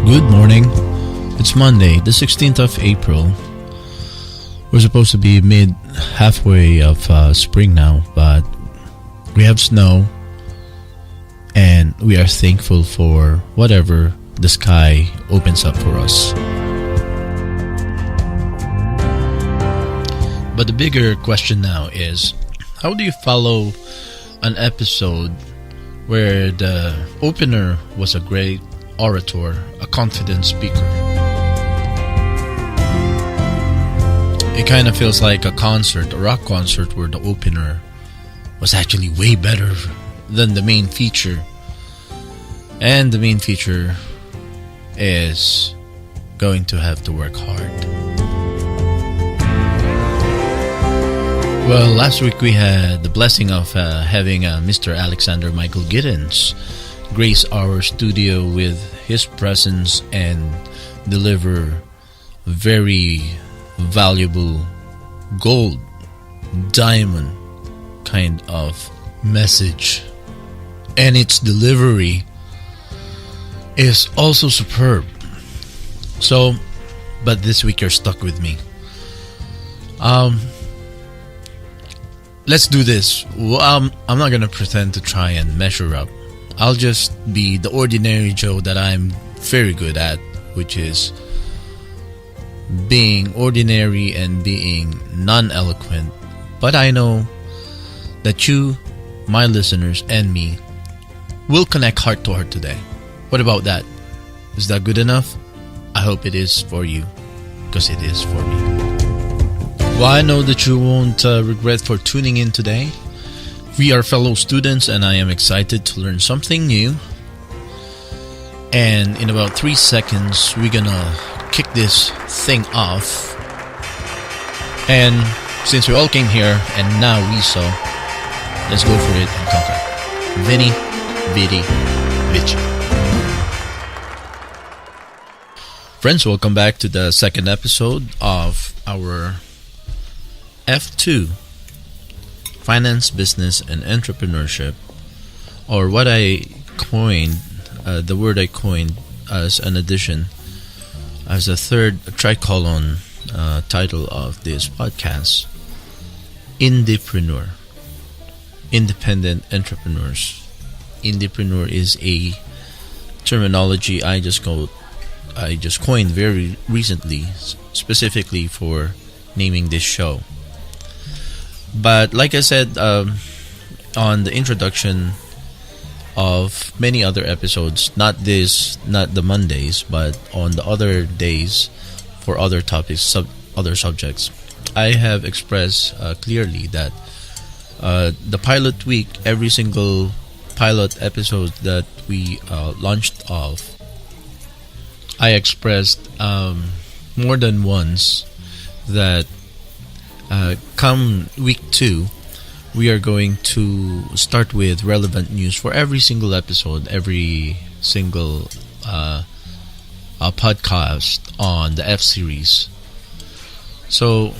Good morning. It's Monday, the 16th of April. We're supposed to be halfway of spring now, but we have snow and we are thankful for whatever the sky opens up for us. But the bigger question now is, how do you follow an episode where the opener was a great orator, a confident speaker? It kind of feels like a rock concert, where the opener was actually way better than the main feature. And the main feature is going to have to work hard. Well, last week we had the blessing of having Mr. Alexander Michael Giddens grace our studio with his presence and deliver very valuable gold, diamond kind of message. And its delivery is also superb. So, but this week you're stuck with me. Let's do this. I'm not gonna pretend to try and measure up. I'll just be the ordinary Joe that I'm very good at, which is being ordinary and being non-eloquent. But I know that you, my listeners, and me will connect heart to heart today. What about that? Is that good enough? I hope it is for you, because it is for me. Well, I know that you won't regret for tuning in today. We are fellow students and I am excited to learn something new. And in about 3 seconds, we're gonna kick this thing off. And since we all came here and now we saw, let's go for it and conquer. Veni, Vidi, Vici. Friends, welcome back to the second episode of our F2, Finance, Business, and Entrepreneurship, or what I coined, the word I coined as an addition, as a third tricolon title of this podcast, Indie-Preneur, Independent Entrepreneurs. Indie-Preneur is a terminology I just coined very recently, specifically for naming this show. But like I said on the introduction of many other episodes, not the Mondays, but on the other days for other topics, other subjects, I have expressed clearly that the pilot week, every single pilot episode that we launched off, I expressed more than once that come week 2, we are going to start with relevant news for every single episode, every single podcast on the F series. So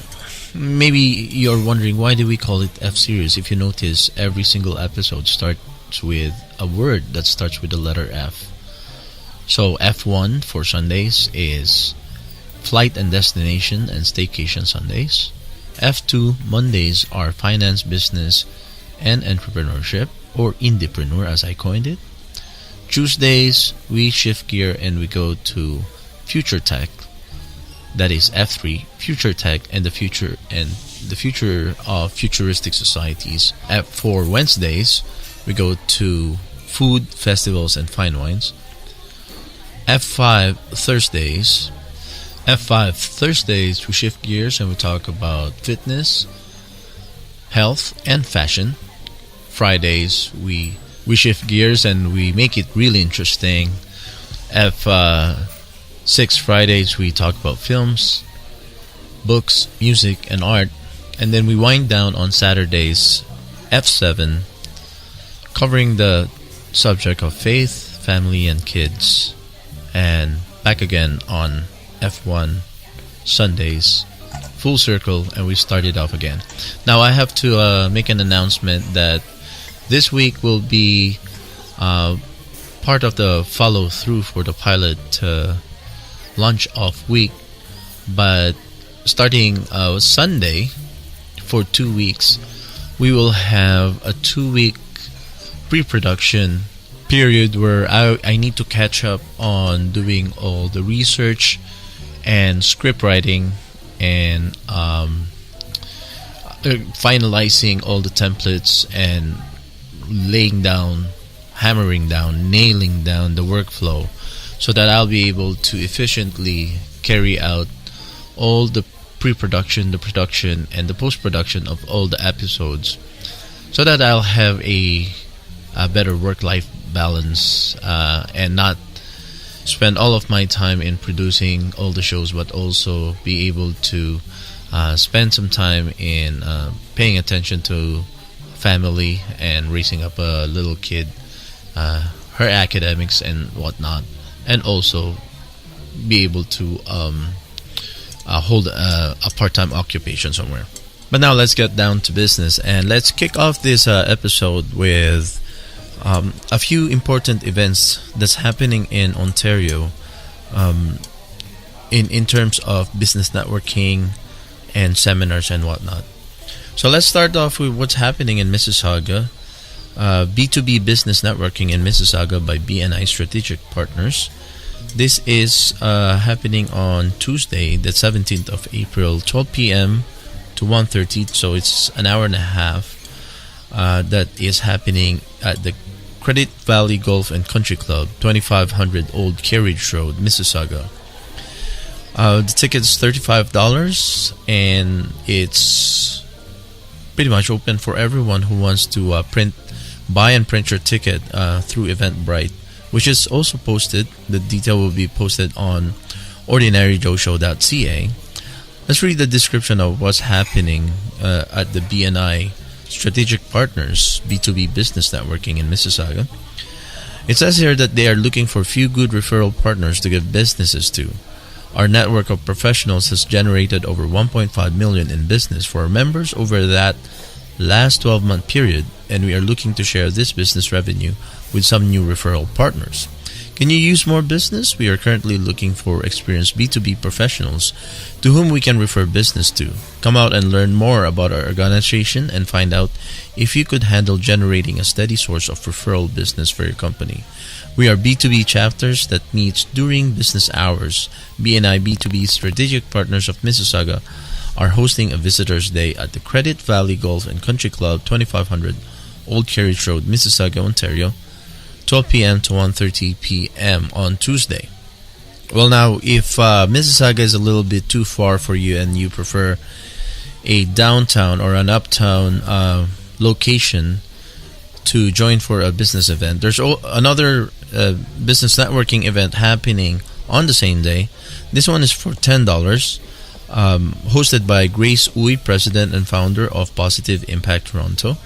maybe you're wondering, why do we call it F series? If you notice, every single episode starts with a word that starts with the letter F. So F1 for Sundays is Flight and Destination and Staycation Sundays. F2 Mondays are Finance, Business, and Entrepreneurship, or Indie-Preneur as I coined it. Tuesdays, we shift gear and we go to Future Tech. That is F3, Future Tech and the future of futuristic societies. F4 Wednesdays, we go to Food, Festivals, and Fine Wines. F5 Thursdays, we shift gears and we talk about fitness, health, and fashion. Fridays, we shift gears and we make it really interesting. F6 Fridays, we talk about films, books, music, and art. And then we wind down on Saturdays, F7, covering the subject of faith, family, and kids. And back again on F1 Sundays, full circle, and we started off again. Now I have to make an announcement that this week will be part of the follow through for the pilot launch off week. But starting Sunday for 2 weeks, we will have a 2-week pre-production period where I need to catch up on doing all the research and script writing and finalizing all the templates and hammering down, nailing down the workflow so that I'll be able to efficiently carry out all the pre-production, the production, and the post-production of all the episodes so that I'll have a better work-life balance and not spend all of my time in producing all the shows, but also be able to spend some time in paying attention to family and raising up a little kid, her academics and whatnot, and also be able to hold a part-time occupation somewhere. But now let's get down to business, and let's kick off this episode with a few important events that's happening in Ontario in terms of business networking and seminars and whatnot. So let's start off with what's happening in Mississauga. B2B Business Networking in Mississauga by BNI Strategic Partners. This is happening on Tuesday, the 17th of April, 12 p.m. to 1:30. So it's an hour and a half. That is happening at the Credit Valley Golf and Country Club, 2500 Old Carriage Road, Mississauga. The ticket is $35, and it's pretty much open for everyone who wants to buy and print your ticket through Eventbrite, which is also posted. The detail will be posted on ordinaryjoeshow.ca. Let's read the description of what's happening at the BNI Strategic Partners B2B Business Networking in Mississauga. It says here that they are looking for a few good referral partners to give businesses to. Our network of professionals has generated over $1.5 million in business for our members over that last 12-month period, and we are looking to share this business revenue with some new referral partners. Can you use more business? We are currently looking for experienced B2B professionals to whom we can refer business to. Come out and learn more about our organization and find out if you could handle generating a steady source of referral business for your company. We are B2B chapters that meets during business hours. BNI B2B Strategic Partners of Mississauga are hosting a Visitors Day at the Credit Valley Golf and Country Club, 2500 Old Carriage Road, Mississauga, Ontario, 12 p.m. to 1:30 p.m. on Tuesday. Well, now, if Mississauga is a little bit too far for you and you prefer a downtown or an uptown location to join for a business event, there's another business networking event happening on the same day. This one is for $10, hosted by Grace Uy, President and Founder of Positive Impact Toronto.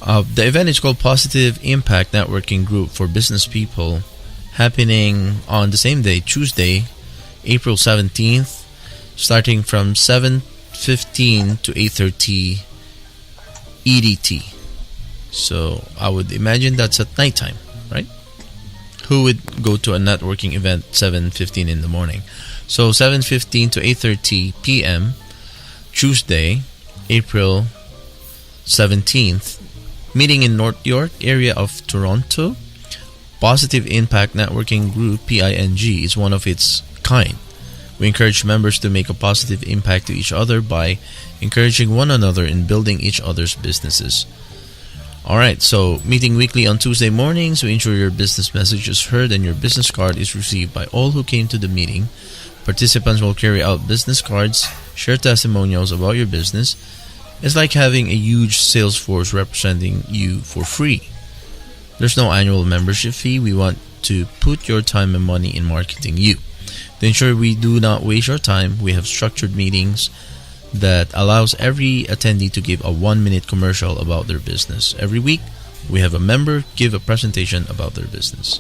The event is called Positive Impact Networking Group for Business People, happening on the same day, Tuesday, April 17th, starting from 7:15 to 8:30 EDT. So I would imagine that's at nighttime, right? Who would go to a networking event 7:15 in the morning? So 7:15 to 8:30 p.m. Tuesday, April 17th. Meeting in North York area of Toronto. Positive Impact Networking Group, PING, is one of its kind. We encourage members to make a positive impact to each other by encouraging one another in building each other's businesses. Alright, so meeting weekly on Tuesday mornings to ensure your business message is heard and your business card is received by all who came to the meeting. Participants will carry out business cards, share testimonials about your business. It's like having a huge sales force representing you for free. There's no annual membership fee. We want to put your time and money in marketing you. To ensure we do not waste your time, we have structured meetings that allows every attendee to give a 1-minute commercial about their business. Every week, we have a member give a presentation about their business.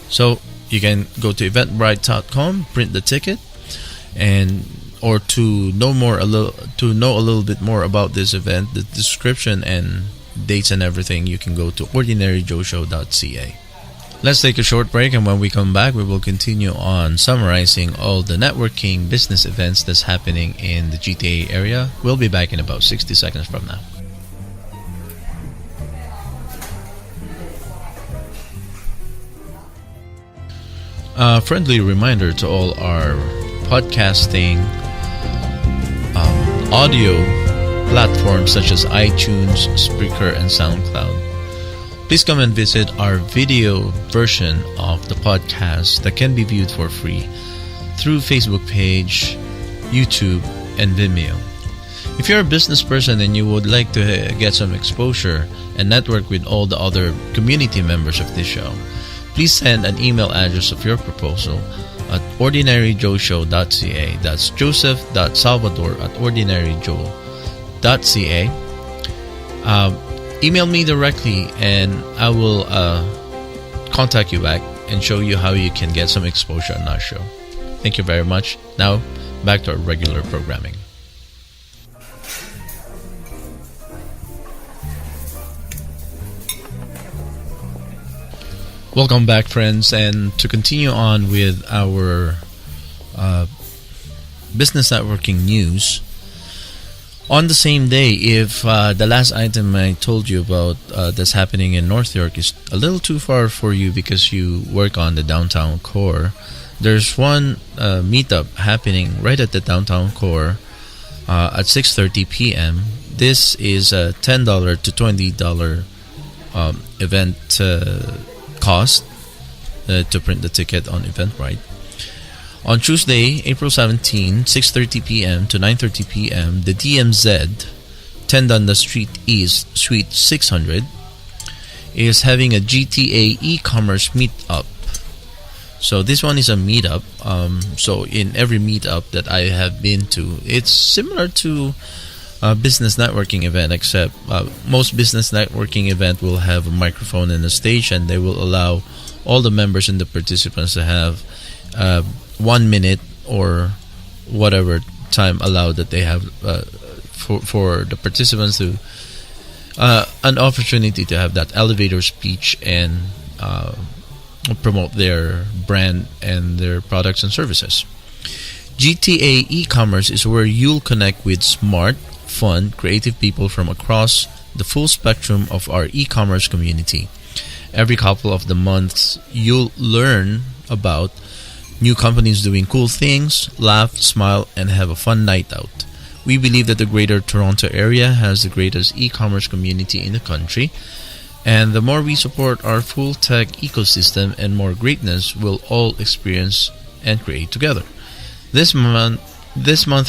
So you can go to eventbrite.com, print the ticket, or to know a little bit more about this event, the description and dates and everything, you can go to ordinaryjoeshow.ca. Let's take a short break, and when we come back, we will continue on summarizing all the networking business events that's happening in the GTA area. We'll be back in about 60 seconds from now. A friendly reminder to all our podcasting audio platforms such as iTunes, Spreaker, and SoundCloud. Please come and visit our video version of the podcast that can be viewed for free through Facebook page, YouTube, and Vimeo. If you're a business person and you would like to get some exposure and network with all the other community members of this show, please send an email address of your proposal at ordinaryjoeshow.ca. That's joseph.salvador@ordinaryjoe.ca. Email me directly and I will contact you back and show you how you can get some exposure on our show. Thank you very much. Now, back to our regular programming. Welcome back, friends, and to continue on with our business networking news. On the same day, if the last item I told you about that's happening in North York is a little too far for you because you work on the downtown core, there's one meetup happening right at the downtown core at 6:30 p.m. This is a $10 to $20 event cost to print the ticket on Eventbrite. On Tuesday, April 17, 6:30 p.m. to 9:30 p.m., the DMZ, 10 Dundas Street East, Suite 600, is having a GTA e-commerce meetup. So this one is a meetup. So in every meetup that I have been to, it's similar to a business networking event, except most business networking event will have a microphone and a stage, and they will allow all the members and the participants to have 1 minute or whatever time allowed that they have for the participants to an opportunity to have that elevator speech and promote their brand and their products and services. GTA e-commerce is where you'll connect with smart, fun, creative people from across the full spectrum of our e-commerce community. Every couple of the months, you'll learn about new companies doing cool things, laugh, smile, and have a fun night out. We believe that the greater Toronto area has the greatest e-commerce community in the country, and the more we support our full tech ecosystem and more greatness we'll all experience and create together. This month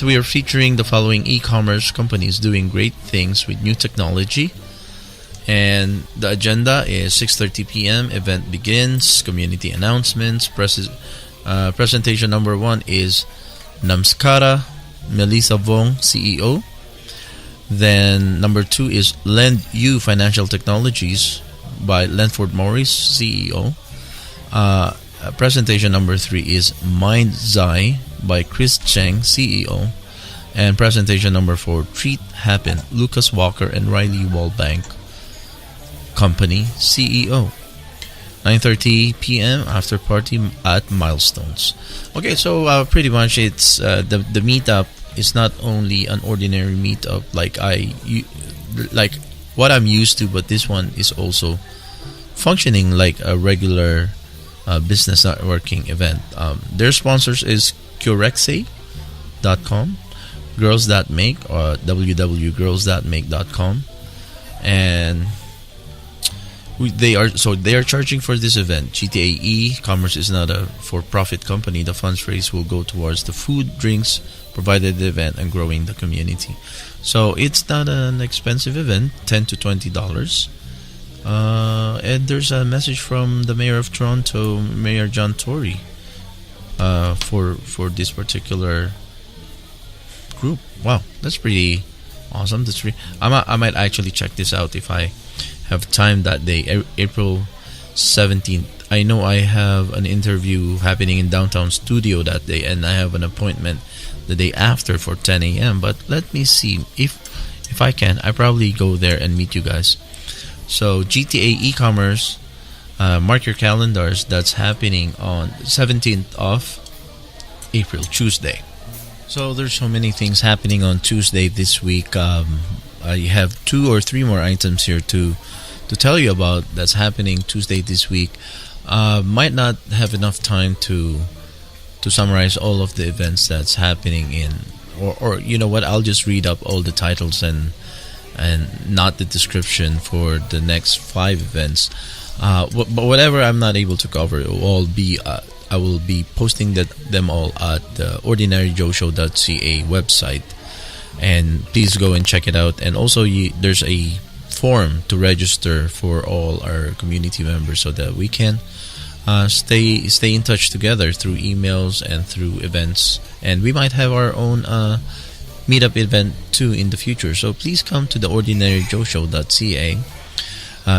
we are featuring the following e-commerce companies doing great things with new technology. And the agenda is 6:30 p.m. Event begins. Community announcements. Presentation number 1 is Namskara Melissa Vong, CEO. Then number 2 is Lend You Financial Technologies by Lenford Morris, CEO. Presentation number 3 is Mind Zai by Chris Cheng, CEO. And presentation number 4, Treat Happen, Lucas Walker and Riley Wallbank Company, CEO. 9:30 p.m. after party at Milestones. Okay, so pretty much it's the meetup is not only an ordinary meetup like what I'm used to, but this one is also functioning like a regular business networking event. Their sponsors is Curexay.com, Girls That Make, or www.girlsthatmake.com, and they are charging for this event. GTA e-commerce is not a for-profit company. The funds raised will go towards the food, drinks provided at the event and growing the community. So it's not an expensive event, $10 to $20. And there's a message from the Mayor of Toronto, Mayor John Tory, for this particular group. Wow, that's pretty awesome. I might actually check this out if I have time that day, April 17th. I know I have an interview happening in downtown studio that day, and I have an appointment the day after for 10 a.m. But let me see if I can. I probably go there and meet you guys. So GTA e-commerce Mark your calendars. That's happening on 17th of April, Tuesday. So there's so many things happening on Tuesday this week. I have 2 or 3 more items here to tell you about that's happening Tuesday this week. Might not have enough time to summarize all of the events that's happening or you know what, I'll just read up all the titles and not the description for the next 5 events. But whatever I'm not able to cover, it will all be I will be posting them all at the ordinaryjoeshow.ca website, and please go and check it out. And also there's a form to register for all our community members so that we can stay in touch together through emails and through events, and we might have our own meetup event too in the future. So please come to the ordinaryjoeshow.ca.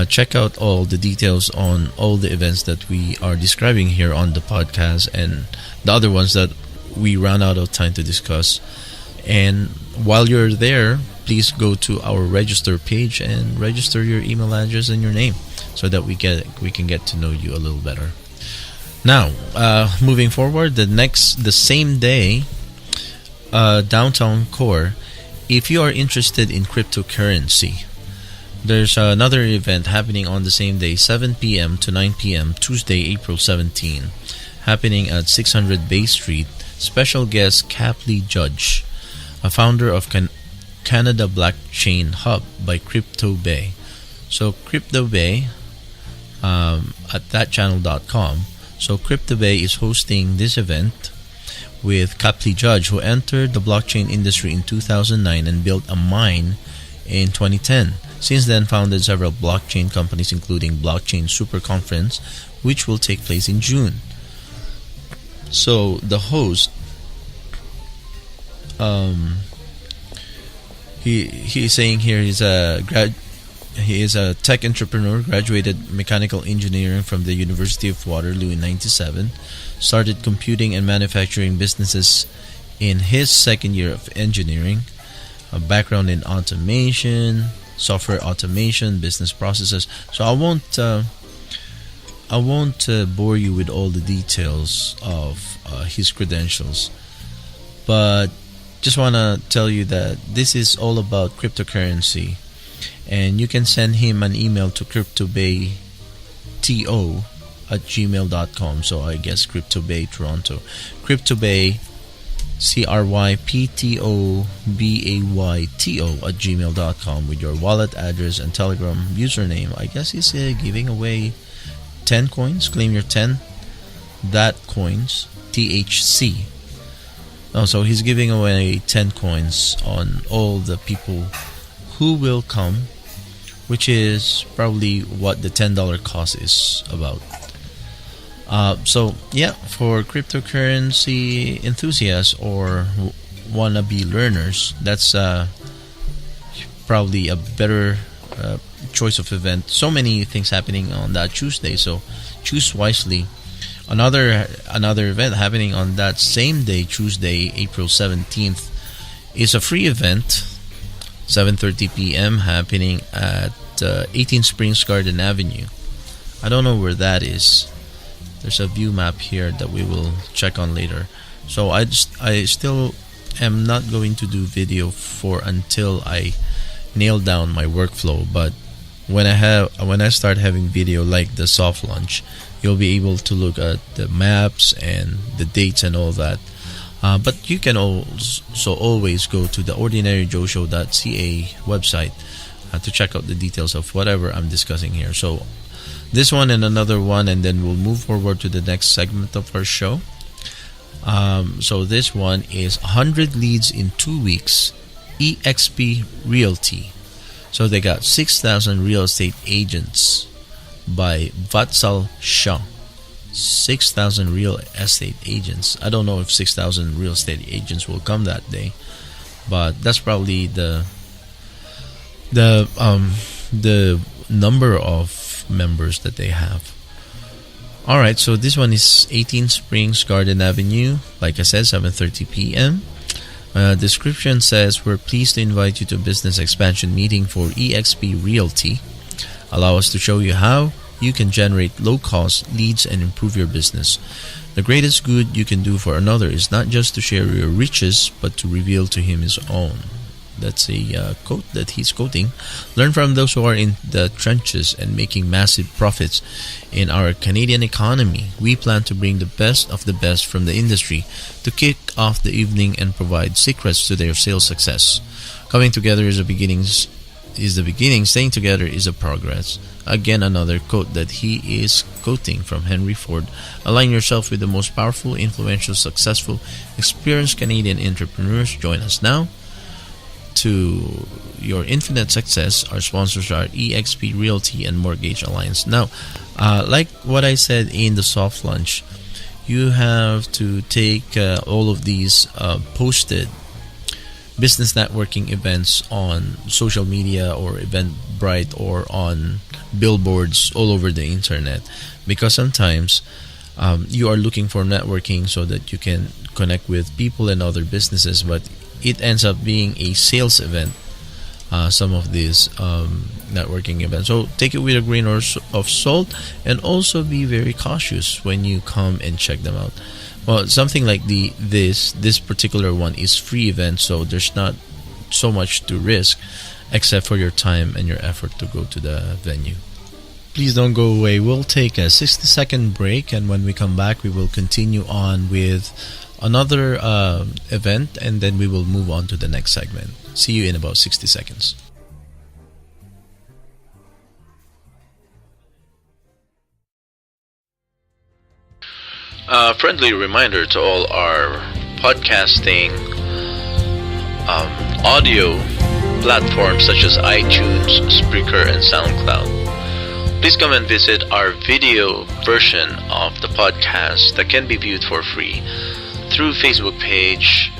Check out all the details on all the events that we are describing here on the podcast and the other ones that we ran out of time to discuss. And while you're there, please go to our register page and register your email address and your name so that we can get to know you a little better. Now, moving forward, the same day, downtown core, if you are interested in cryptocurrency, there's another event happening on the same day, 7 p.m. to 9 p.m. Tuesday, April 17, happening at 600 Bay Street. Special guest Capley Judge, a founder of Canada Blockchain Hub by Crypto Bay. So Crypto Bay at thatchannel.com. So Crypto Bay is hosting this event with Capley Judge, who entered the blockchain industry in 2009 and built a mine in 2010. Since then, founded several blockchain companies, including Blockchain Super Conference, which will take place in June. So the host, he's saying here he is a tech entrepreneur, graduated mechanical engineering from the University of Waterloo in 1997, started computing and manufacturing businesses in his second year of engineering, a background in automation, software automation, business processes. So I won't bore you with all the details of his credentials, but just want to tell you that this is all about cryptocurrency, and you can send him an email to cryptobayto@gmail.com. So I guess CryptoBay Toronto, CryptoBay CryptoBayto@gmail.com with your wallet address and Telegram username. I guess he's giving away 10 coins. Claim your 10 that coins, THC. Oh, so he's giving away 10 coins on all the people who will come, which is probably what the $10 cost is about. So yeah, for cryptocurrency enthusiasts or wannabe learners, that's probably a better choice of event. So many things happening on that Tuesday, so choose wisely. Another event happening on that same day, Tuesday, April 17th, is a free event, 7:30 p.m. happening at 18 Springs Garden Avenue. I don't know where that is. There's a view map here that we will check on later. So I still am not going to do video for until I nail down my workflow. But when I start having video like the soft launch, you'll be able to look at the maps and the dates and all that. But you can also always go to the ordinaryjoeshow.ca website to check out the details of whatever I'm discussing here. So this one and another one, and then we'll move forward to the next segment of our show. So this one is 100 leads in 2 weeks, EXP Realty. So they got 6,000 real estate agents by Vatsal Shah. 6,000 real estate agents. I don't know if 6,000 real estate agents will come that day, but that's probably the number of members that they have. Alright, so this one is 18 Springs Garden Avenue, like I said, 7:30 p.m. Description says, we're pleased to invite you to a business expansion meeting for EXP Realty. Allow us to show you how you can generate low-cost leads and improve your business. The greatest good you can do for another is not just to share your riches, but to reveal to him his own. That's a quote that he's quoting. Learn from those who are in the trenches and making massive profits in our Canadian economy. We plan to bring the best of the best from the industry to kick off the evening and provide secrets to their sales success. Coming together is the beginning. Staying together is a progress. Again, another quote that he is quoting from Henry Ford. Align yourself with the most powerful, influential, successful, experienced Canadian entrepreneurs. Join us now. To your infinite success, our sponsors are eXp Realty and Mortgage Alliance. Now, like what I said in the soft launch, you have to take all of these posted business networking events on social media or Eventbrite or on billboards all over the internet, because sometimes you are looking for networking so that you can connect with people and other businesses, but it ends up being a sales event, some of these networking events. So take it with a grain of salt, and also be very cautious when you come and check them out. Well, something like this particular one is free event, so there's not so much to risk except for your time and your effort to go to the venue. Please don't go away. We'll take a 60-second break, and when we come back, we will continue on with another event, and then we will move on to the next segment. See you in about 60 seconds. A friendly reminder to all our podcasting audio platforms such as iTunes, Spreaker, and SoundCloud. Please come and visit our video version of the podcast that can be viewed for free through Facebook page,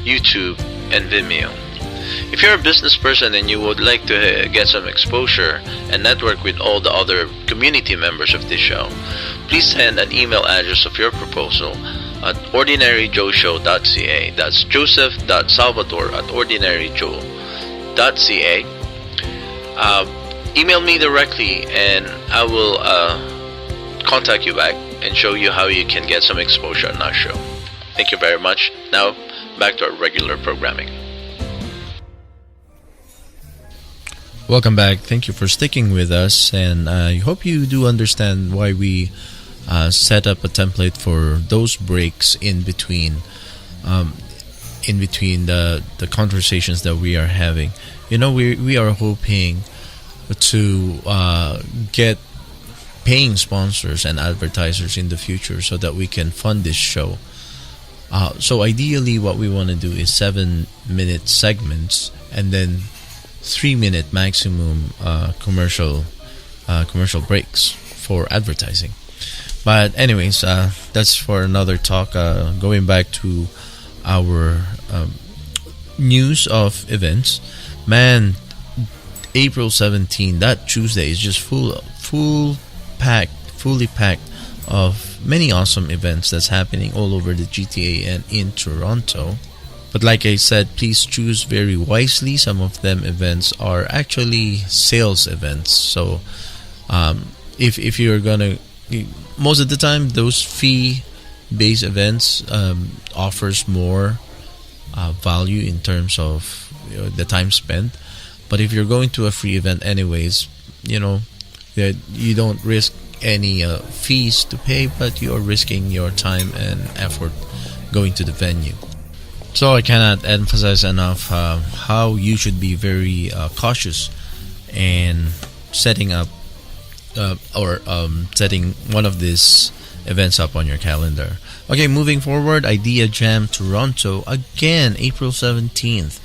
YouTube, and Vimeo. If you're a business person and you would like to get some exposure and network with all the other community members of this show, please send an email address of your proposal at ordinaryjoeshow.ca. That's joseph.salvador@ordinaryjoe.ca. Email me directly and I will contact you back and show you how you can get some exposure on our show. Thank you very much. Now, back to our regular programming. Welcome back. Thank you for sticking with us, and I hope you do understand why we set up a template for those breaks in between the conversations that we are having. You know, we are hoping to get paying sponsors and advertisers in the future so that we can fund this show. So ideally, what we want to do is 7-minute segments and then 3-minute maximum commercial breaks for advertising. But anyways, that's for another talk. Going back to our news of events, man, April 17, that Tuesday is just fully packed of many awesome events that's happening all over the GTA and in Toronto. But like I said, please choose very wisely. Some of them events are actually sales events. So if you're gonna, most of the time those fee-based events offers more value in terms of the time spent. But if you're going to a free event anyways, that you don't risk any fees to pay, but you're risking your time and effort going to the venue. So I cannot emphasize enough how you should be very cautious in setting up setting one of these events up on your calendar. Okay, moving forward, Idea Jam Toronto, again, April 17th,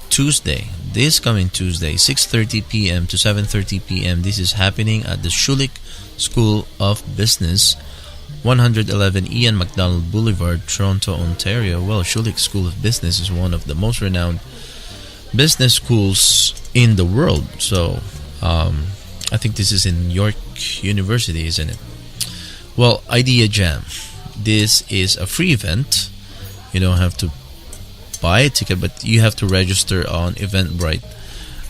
Tuesday. This coming Tuesday, 6:30 p.m. to 7:30 p.m. This is happening at the Schulich School of Business, 111 Ian MacDonald Boulevard, Toronto, Ontario. Well, Schulich School of Business is one of the most renowned business schools in the world. So, I think this is in York University, isn't it? Well, Idea Jam. This is a free event. You don't have to buy a ticket, but you have to register on Eventbrite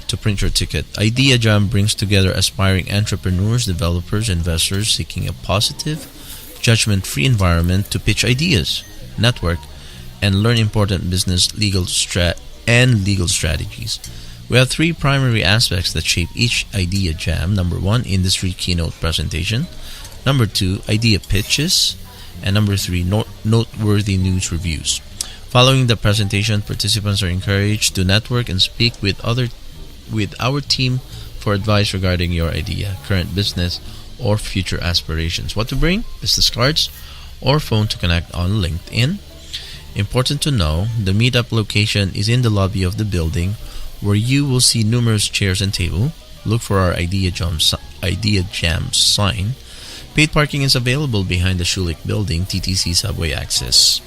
to print your ticket. Idea Jam brings together aspiring entrepreneurs, developers, investors seeking a positive, judgment-free environment to pitch ideas, network, and learn important business, legal strategies. We have three primary aspects that shape each Idea Jam. Number one, industry keynote presentation. Number two, idea pitches. And number three, noteworthy news reviews. Following the presentation, participants are encouraged to network and speak with our team for advice regarding your idea, current business, or future aspirations. What to bring? Business cards or phone to connect on LinkedIn. Important to know, the meetup location is in the lobby of the building, where you will see numerous chairs and table. Look for our Idea Jam sign. Paid parking is available behind the Schulich building, TTC subway access.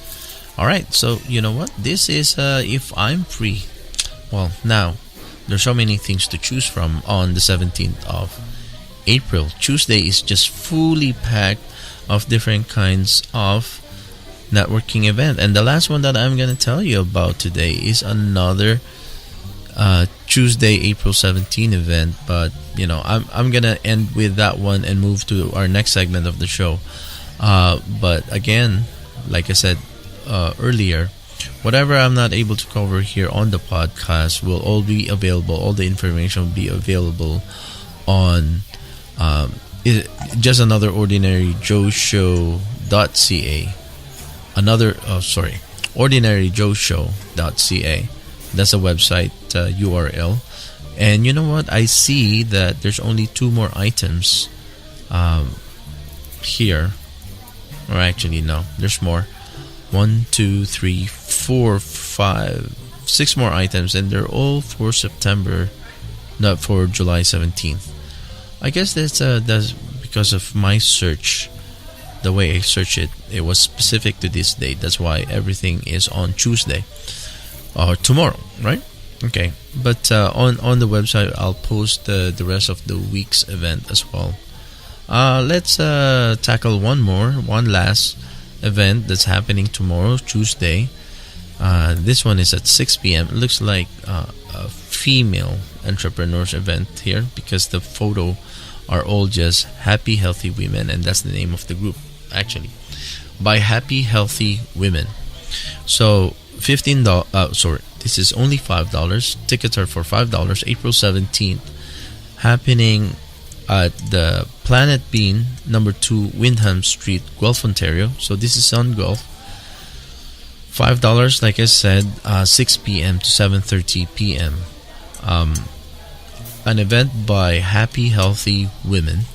Alright, so you know what? This is if I'm free. Well, now, there's so many things to choose from on the 17th of April. Tuesday is just fully packed of different kinds of networking event. And the last one that I'm going to tell you about today is another Tuesday, April 17 event. But, you know, I'm going to end with that one and move to our next segment of the show. But again, like I said earlier, whatever I'm not able to cover here on the podcast will all be available. All the information will be available on just another ordinary Joe Show.ca. ordinaryjoeshow.ca. That's a website URL. And you know what? I see that there's only two more items here. Or actually, no, there's more. 1, 2, 3, 4, 5, 6 more items, and they're all for September, not for July 17th. I guess that's because of my search. The way I search it was specific to this date. That's why everything is on Tuesday or tomorrow, right? Okay, but on the website I'll post the rest of the week's event as well. Let's tackle one last event that's happening tomorrow, Tuesday. This one is at 6 p.m. It looks like a female entrepreneurs event here because the photo are all just Happy Healthy Women, and that's the name of the group actually, by Happy Healthy Women. So $15. This is only $5. Tickets are for $5. April 17th, happening at the Planet Bean, number 2 Windham Street, Guelph, Ontario. So this is on Guelph. $5, like I said, 6 p.m. to 7:30 p.m. An event by Happy Healthy Women.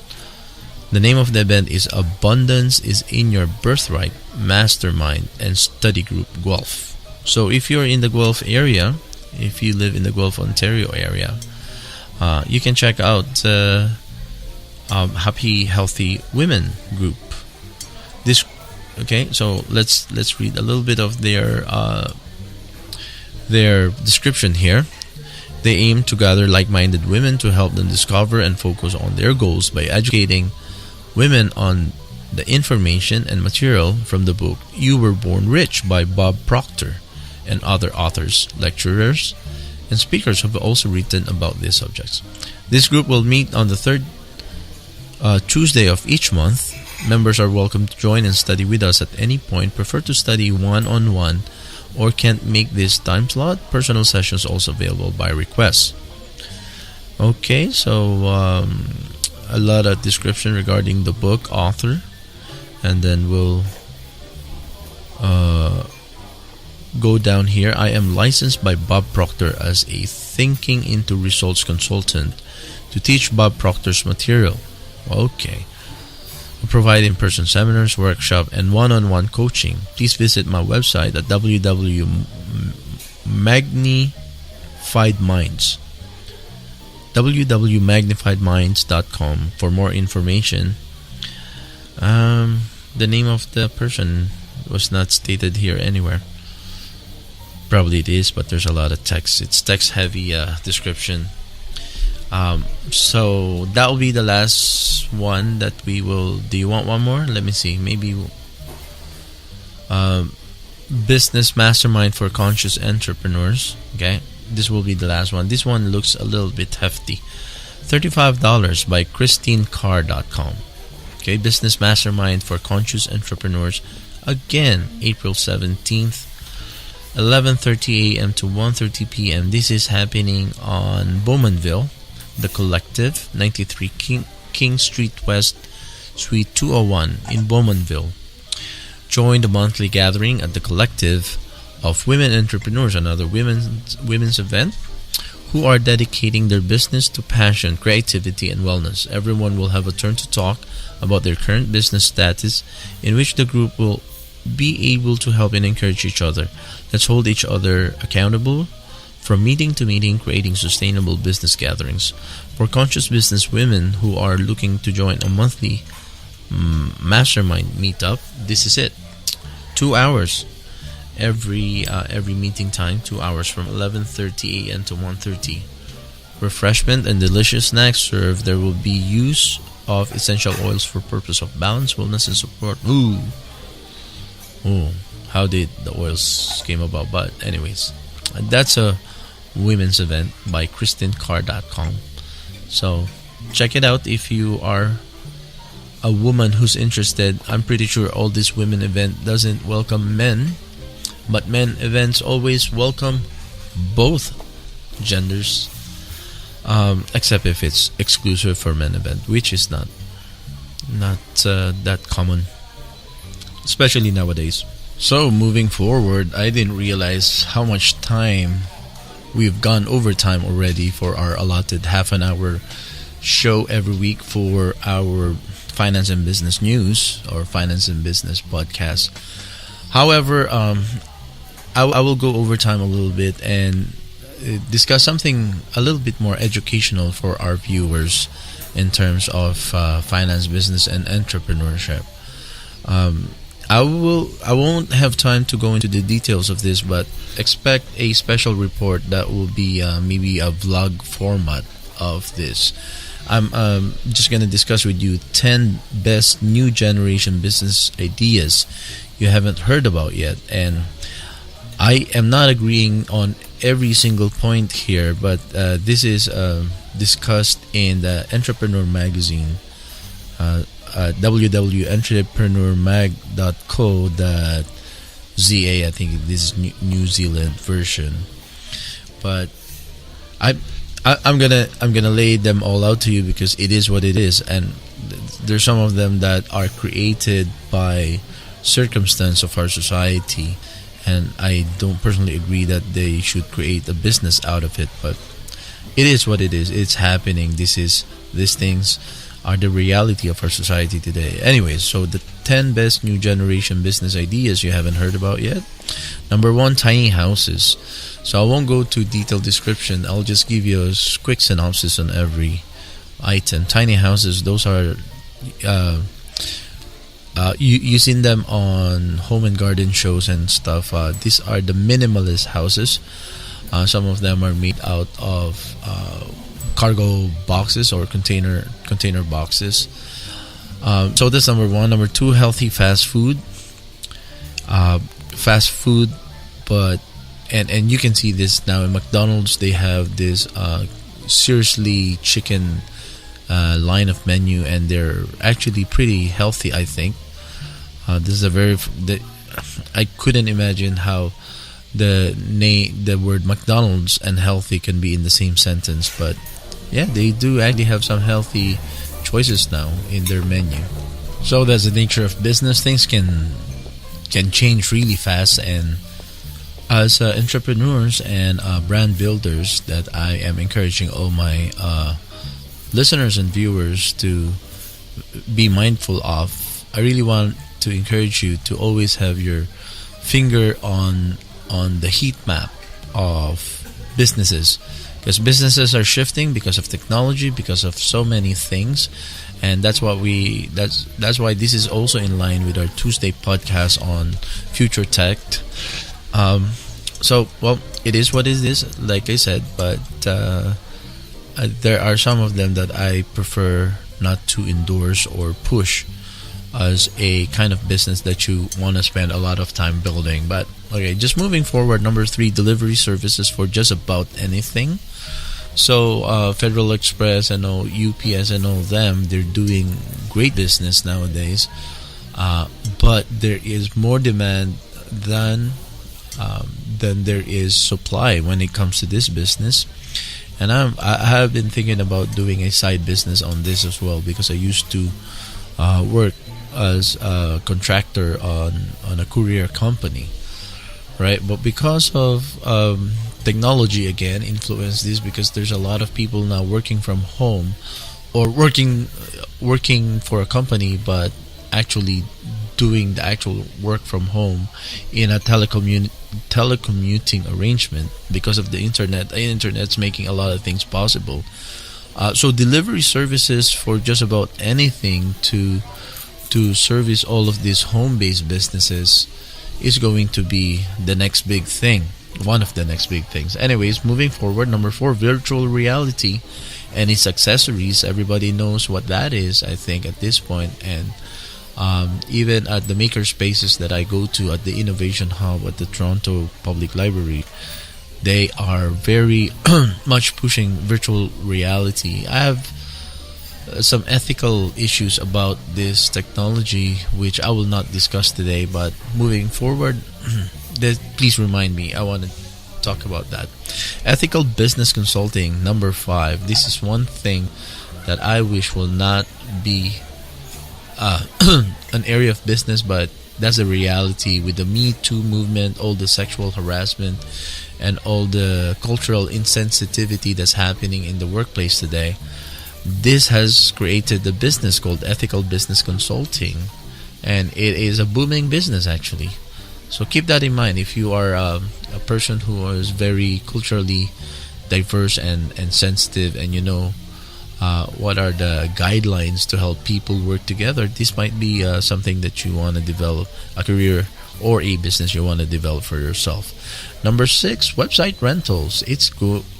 The name of the event is Abundance is in Your Birthright Mastermind and Study Group Guelph. So if you're in the Guelph area, if you live in the Guelph, Ontario area, you can check out Happy Healthy Women group. This okay, so let's read a little bit of their description here. They aim to gather like-minded women to help them discover and focus on their goals by educating women on the information and material from the book You Were Born Rich by Bob Proctor and other authors, lecturers, and speakers who have also written about these subjects. This group will meet on the third Tuesday of each month. Members are welcome to join and study with us at any point. Prefer to study one-on-one or can't make this time slot? Personal sessions also available by request. Okay, so a lot of description regarding the book, author, and then we'll go down here. I am licensed by Bob Proctor as a Thinking into Results consultant to teach Bob Proctor's material. Okay. We provide in-person seminars, workshop, and one-on-one coaching. Please visit my website at www.magnifiedminds.com for more information. The name of the person was not stated here anywhere. Probably it is, but there's a lot of text. It's text-heavy description. So that will be the last one that we will. Do you want one more? Let me see. Maybe Business Mastermind for Conscious Entrepreneurs. Okay, this will be the last one. This one looks a little bit hefty. $35 by ChristineCarr.com. Okay, Business Mastermind for Conscious Entrepreneurs. Again, April 17th, 11:30 a.m. to 1:30 p.m. This is happening on Bowmanville, The Collective, 93 King Street West, Suite 201 in Bowmanville. Join the monthly gathering at The Collective of Women Entrepreneurs, another women's event, who are dedicating their business to passion, creativity, and wellness. Everyone will have a turn to talk about their current business status, in which the group will be able to help and encourage each other. Let's hold each other accountable from meeting to meeting, creating sustainable business gatherings. For conscious business women who are looking to join a monthly mastermind meetup, this is it. 2 hours every meeting time, 2 hours from 11:30 a.m. to 1:30. Refreshment and delicious snacks served. There will be use of essential oils for purpose of balance, wellness, and support. How did the oils came about? But anyways, that's a women's event by ChristineCarr.com. So check it out if you are a woman who's interested. I'm pretty sure all this women event doesn't welcome men, but men events always welcome both genders, except if it's exclusive for men event, which is not that common, especially nowadays. So moving forward, I didn't realize how much time we've gone overtime already for our allotted half an hour show every week for our finance and business news or finance and business podcast. However, I will go overtime a little bit and discuss something a little bit more educational for our viewers in terms of finance, business, and entrepreneurship. I won't have time to go into the details of this, but expect a special report that will be maybe a vlog format of this. I'm just going to discuss with you 10 best new generation business ideas you haven't heard about yet. And I am not agreeing on every single point here, but this is discussed in the Entrepreneur Magazine, www.entrepreneurmag.co.za. I think this is New Zealand version, but I'm gonna lay them all out to you because it is what it is, and there's some of them that are created by circumstance of our society, and I don't personally agree that they should create a business out of it, but it is what it is. It's happening. These things are the reality of our society today. Anyways, so the 10 best new generation business ideas you haven't heard about yet. Number 1, tiny houses. So I won't go to detailed description. I'll just give you a quick synopsis on every item. Tiny houses, those are you've seen them on home and garden shows and stuff. These are the minimalist houses. Some of them are made out of cargo boxes or container boxes. So that's number 1. Number 2, healthy fast food. But and you can see this now in McDonald's. They have this seriously chicken line of menu, and they're actually pretty healthy, I think. This is I couldn't imagine how the word McDonald's and healthy can be in the same sentence, but yeah, they do actually have some healthy choices now in their menu. So that's the nature of business. Things can change really fast, and as entrepreneurs and brand builders, that I am encouraging all my listeners and viewers to be mindful of. I really want to encourage you to always have your finger on the heat map of businesses, because businesses are shifting because of technology, because of so many things, and that's why this is also in line with our Tuesday podcast on future tech. So well, it is what it is, like I said, but there are some of them that I prefer not to endorse or push as a kind of business that you want to spend a lot of time building. But okay, just moving forward, number 3, delivery services for just about anything. So Federal Express and all, UPS and all them, they're doing great business nowadays. But there is more demand than there is supply when it comes to this business. And I have been thinking about doing a side business on this as well, because I used to work as a contractor on a courier company, right? But because of technology again influenced this, because there's a lot of people now working from home or working for a company, but actually doing the actual work from home in a telecommuting arrangement because of the internet. The internet's making a lot of things possible. So delivery services for just about anything to service all of these home-based businesses is going to be the next big thing. One of the next big things. Anyways, moving forward, number 4, virtual reality and its accessories. Everybody knows what that is, I think, at this point. And even at the maker spaces that I go to at the Innovation Hub at the Toronto Public Library, they are very much pushing virtual reality. I have some ethical issues about this technology, which I will not discuss today, but moving forward, please remind me. I want to talk about that. Ethical business consulting, number 5. This is one thing that I wish will not be an area of business, but that's a reality with the Me Too movement, all the sexual harassment, and all the cultural insensitivity that's happening in the workplace today. This has created a business called ethical business consulting, and it is a booming business actually. So keep that in mind if you are a person who is very culturally diverse and sensitive, and you know what are the guidelines to help people work together. This might be something that you want to develop, a career or a business you want to develop for yourself. Number 6, website rentals. It's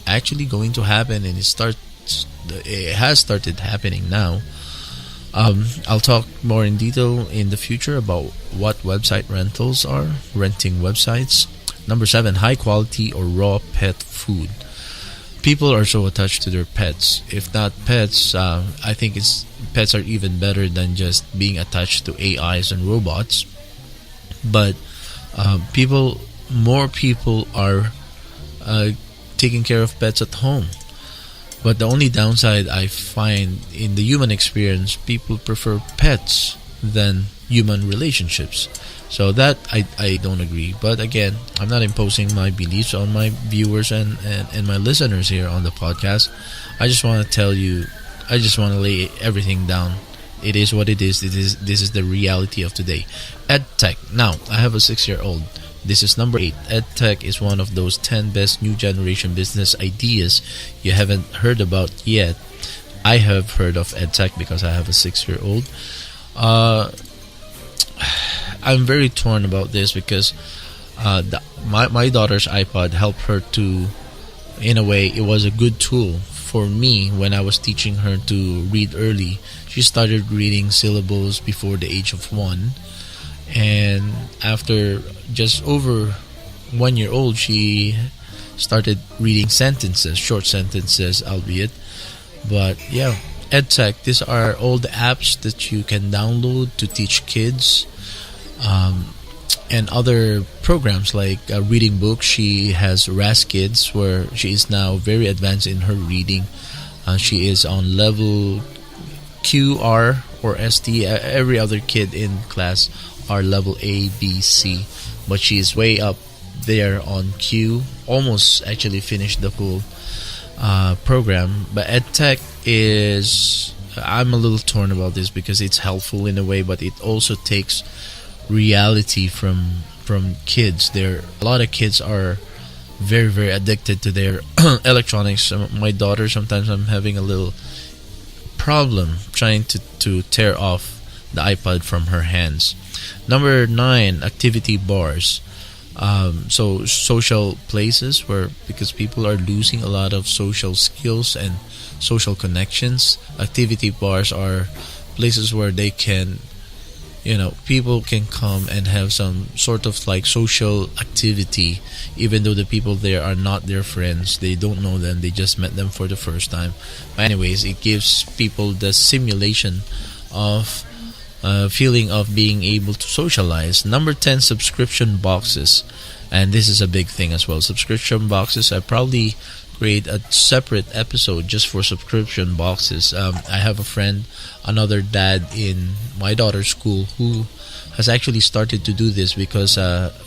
actually going to happen, and it has started happening now. I'll talk more in detail in the future about what website rentals are, renting websites. Number 7, high quality or raw pet food. People are so attached to their pets. If not pets, I think pets are even better than just being attached to AIs and robots. But more people are taking care of pets at home. But the only downside I find in the human experience, people prefer pets than human relationships. So that I don't agree. But again, I'm not imposing my beliefs on my viewers and my listeners here on the podcast. I just want to tell you, I just want to lay everything down. It is what it is. This is the reality of today. EdTech. Now, I have a 6-year-old. This is number 8. EdTech is one of those 10 best new generation business ideas you haven't heard about yet. I have heard of EdTech because I have a 6-year-old. I'm very torn about this because my daughter's iPod helped her to, in a way, it was a good tool for me when I was teaching her to read early. She started reading syllables before the age of 1. And after just over 1 year old, she started reading sentences, short sentences, albeit. But yeah, EdTech, these are all the apps that you can download to teach kids, and other programs like reading books. She has RAS Kids, where she is now very advanced in her reading. She is on level Q, R, or ST. Every other kid in class are level A, B, C, but she is way up there on Q. Almost actually finished the full program. But EdTech is, I'm a little torn about this because it's helpful in a way, but it also takes reality from kids. A lot of kids are very, very addicted to their electronics. My daughter, sometimes I'm having a little problem trying to tear off the iPod from her hands. Number 9, activity bars. So social places where, because people are losing a lot of social skills and social connections, activity bars are places where they can people can come and have some sort of like social activity, even though the people there are not their friends. They don't know them, they just met them for the first time. But anyways, it gives people the simulation of feeling of being able to socialize. Number 10, subscription boxes. And this is a big thing as well. Subscription boxes, I probably create a separate episode just for subscription boxes. I have a friend, another dad in my daughter's school, who has actually started to do this because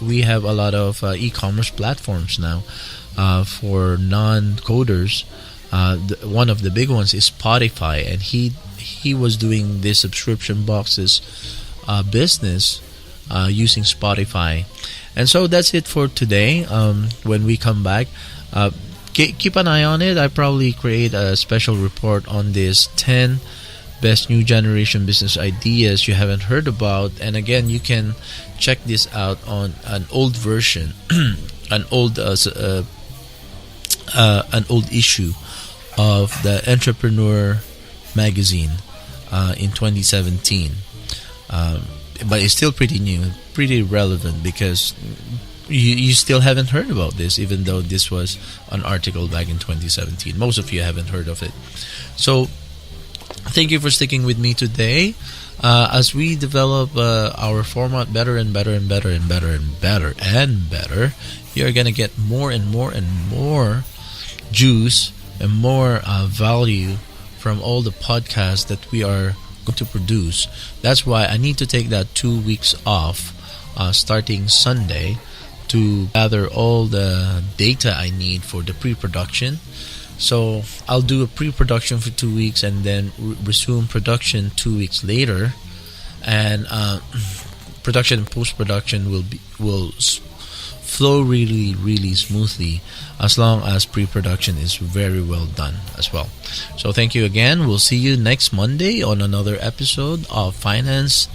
we have a lot of e-commerce platforms now for non-coders. One of the big ones is Spotify, and he was doing this subscription boxes business using Spotify. And so that's it for today. When we come back, keep an eye on it. I probably create a special report on this 10 best new generation business ideas you haven't heard about. And again, you can check this out on an old version, an old issue of the Entrepreneur magazine in 2017. But it's still pretty new, pretty relevant, because you still haven't heard about this, even though this was an article back in 2017. Most of you haven't heard of it. So thank you for sticking with me today as we develop our format better and better and better and better and better and better. You're gonna get more and more and more juice and more value from all the podcasts that we are going to produce. That's why I need to take that 2 weeks off starting Sunday to gather all the data I need for the pre-production. So I'll do a pre-production for 2 weeks and then resume production 2 weeks later, and production and post-production will flow really, really smoothly as long as pre-production is very well done as well. So thank you again. We'll see you next Monday on another episode of Finance,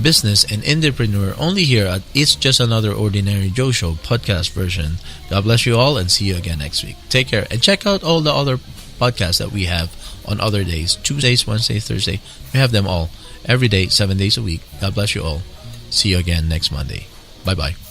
Business, and Indie-Preneur, only here at It's Just Another Ordinary Joe Show podcast version. God bless you all, and see you again next week. Take care, and check out all the other podcasts that we have on other days, Tuesdays, Wednesdays, Thursday. We have them all every day, 7 days a week. God bless you all. See you again next Monday. Bye-bye.